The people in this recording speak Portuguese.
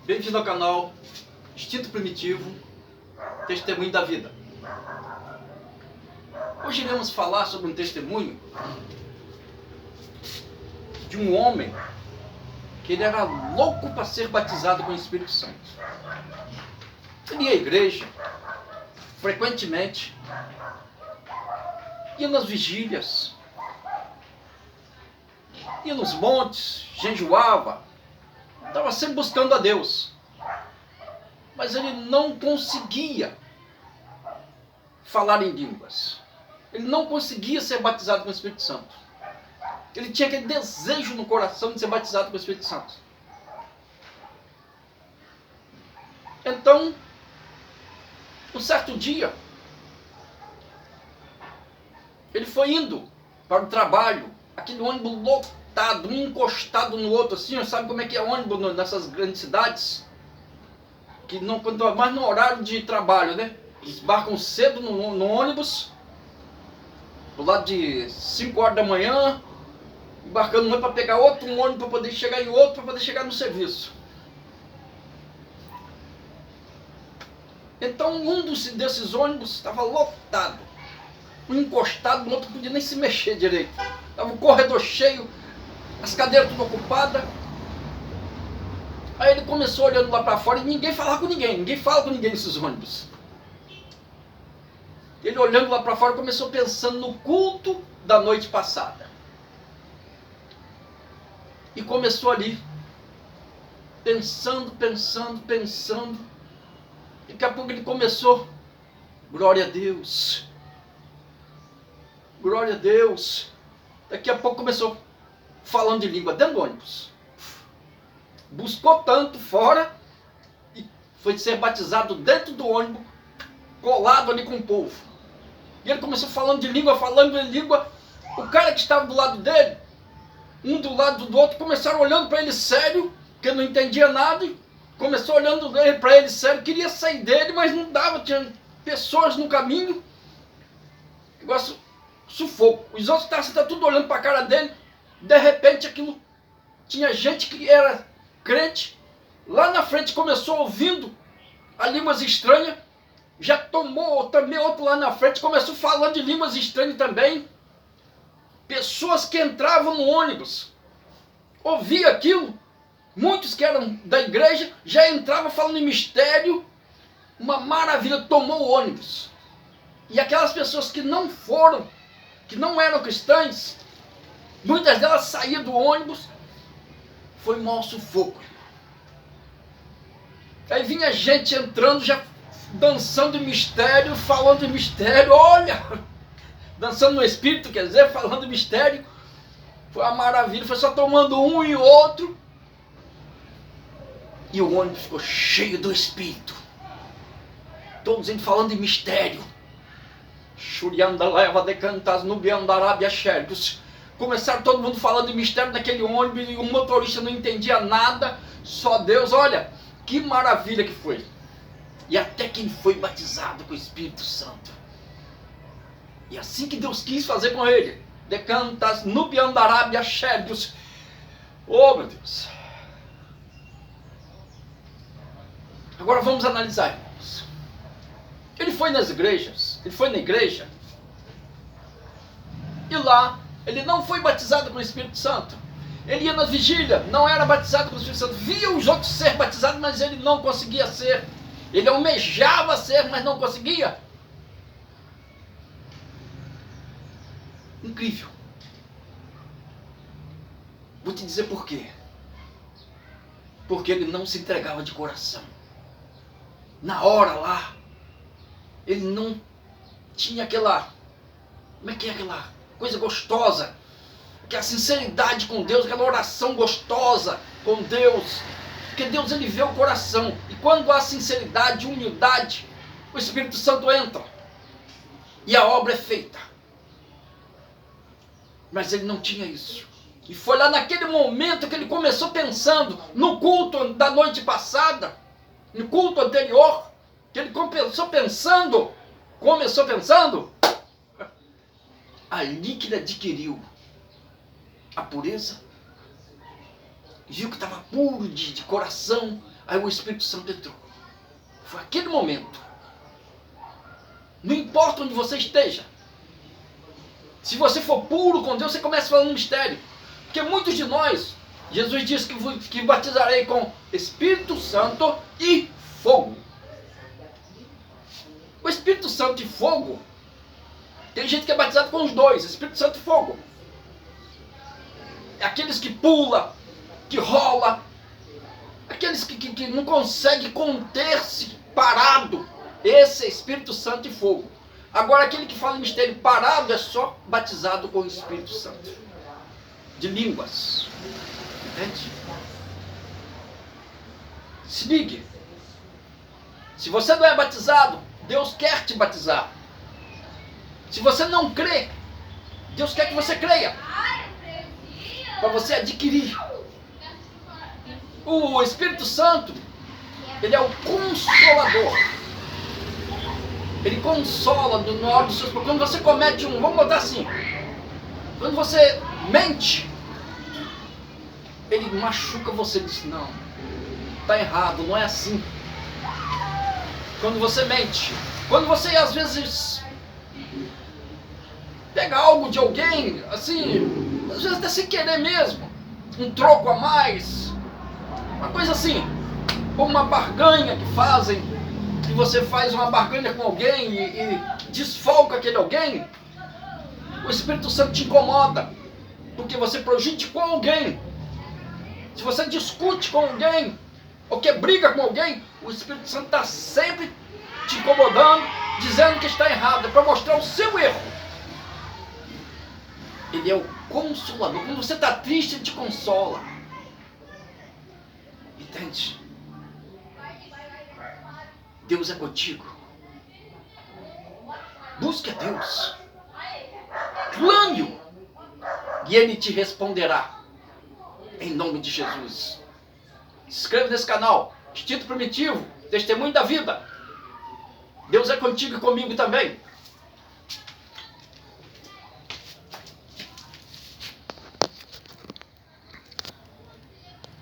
Bem-vindo ao canal Instinto Primitivo, Testemunho da Vida. Hoje iremos falar sobre um testemunho de um homem que ele era louco para ser batizado com o Espírito Santo. Ele ia à igreja frequentemente, ia nas vigílias, ia nos montes, jejuava, estava sempre buscando a Deus, mas ele não conseguia falar em línguas, ele não conseguia ser batizado com o Espírito Santo. Ele tinha aquele desejo no coração de ser batizado com o Espírito Santo. Então, um certo dia, ele foi indo para o trabalho, aquele ônibus lotado, um encostado no outro, assim, sabe como é que é ônibus nessas grandes cidades? Que não, quanto mais no horário de trabalho, né? Eles embarcam cedo no ônibus, do lado de 5 horas da manhã, embarcando um para pegar outro ônibus para poder chegar em outro, para poder chegar no serviço. Então um desses ônibus estava lotado, um encostado no outro, não podia nem se mexer direito. Estava o corredor cheio, as cadeiras tudo ocupadas. Aí ele começou olhando lá para fora e ninguém falava com ninguém, ninguém fala com ninguém nesses ônibus. Ele olhando lá para fora começou pensando no culto da noite passada. E começou ali, pensando. Daqui a pouco ele começou, glória a Deus, glória a Deus. Daqui a pouco começou falando de língua dentro do ônibus. Buscou tanto fora e foi ser batizado dentro do ônibus, colado ali com o povo. E ele começou falando de língua. O cara que estava do lado dele, um do lado do outro, começaram olhando para ele sério, que não entendia nada. Começou olhando para ele sério, queria sair dele, mas não dava, tinha pessoas no caminho. Negócio sufoco. Os outros estavam tudo olhando para a cara dele. De repente aquilo, tinha gente que era crente, lá na frente começou ouvindo a línguas estranhas, já tomou também outro lá na frente, começou falando de línguas estranhas também. Pessoas que entravam no ônibus, ouvia aquilo, muitos que eram da igreja, já entravam falando em mistério, uma maravilha, tomou o ônibus. E aquelas pessoas que não foram, que não eram cristãs, muitas delas saíam do ônibus, foi maior sufoco. Aí vinha gente entrando, já dançando em mistério, falando em mistério, olha, dançando no espírito, quer dizer, falando em mistério. Foi uma maravilha, foi só tomando um e outro. E o ônibus ficou cheio do espírito. Todos eles falando em mistério. Shurianda leva de cantas nubiandarabia xergos. Começaram todo mundo falando em mistério naquele ônibus e o motorista não entendia nada, só Deus. Olha, que maravilha que foi. E até que ele foi batizado com o Espírito Santo. E assim que Deus quis fazer com ele. Decantas nubiandarabia xergos. Oh, meu Deus. Agora vamos analisar, irmãos. Ele foi nas igrejas, ele foi na igreja, e lá ele não foi batizado com o Espírito Santo. Ele ia na vigília, não era batizado com o Espírito Santo. Via os outros ser batizados, mas ele não conseguia ser. Ele almejava ser, mas não conseguia. Incrível. Vou te dizer por quê. Porque ele não se entregava de coração. Na hora lá, ele não tinha aquela, como é que é aquela coisa gostosa, aquela sinceridade com Deus, aquela oração gostosa com Deus, porque Deus ele vê o coração, e quando há sinceridade, humildade, o Espírito Santo entra, e a obra é feita. Mas ele não tinha isso, e foi lá naquele momento que ele começou pensando, no culto da noite passada, no culto anterior, que ele começou pensando, ali que ele adquiriu a pureza, viu que estava puro de coração, Aí o Espírito Santo entrou. Foi aquele momento. Não importa onde você esteja. Se você for puro com Deus, você começa falando mistério. Porque muitos de nós, Jesus disse que batizarei com Espírito Santo e fogo. O Espírito Santo e fogo, tem gente que é batizado com os dois, Espírito Santo e fogo. Aqueles que pula, que rola, aqueles que não conseguem conter-se parado. Esse é Espírito Santo e fogo. Agora aquele que fala em mistério parado é só batizado com o Espírito Santo. De línguas. Entende? Se ligue. Se você não é batizado, Deus quer te batizar. Se você não crê, Deus quer que você creia. Para você adquirir. O Espírito Santo, ele é o consolador. Ele consola no hora dos seus problemas. Quando você comete vamos botar assim, quando você mente, ele machuca você e diz, não, está errado, não é assim. Quando você mente, quando você às vezes pega algo de alguém, assim, às vezes até sem querer mesmo, um troco a mais, uma coisa assim, ou uma barganha que fazem, que você faz uma barganha com alguém e desfalca aquele alguém, o Espírito Santo te incomoda, porque você prejudicou alguém. Se você discute com alguém, ou que briga com alguém, o Espírito Santo está sempre te incomodando, dizendo que está errado, é para mostrar o seu erro. Ele é o consolador. Quando você está triste, ele te consola. Entende? Deus é contigo. Busque a Deus. Clame-o. E Ele te responderá. Em nome de Jesus. Se inscreva nesse canal. Instinto Primitivo. Testemunho da vida. Deus é contigo e comigo também.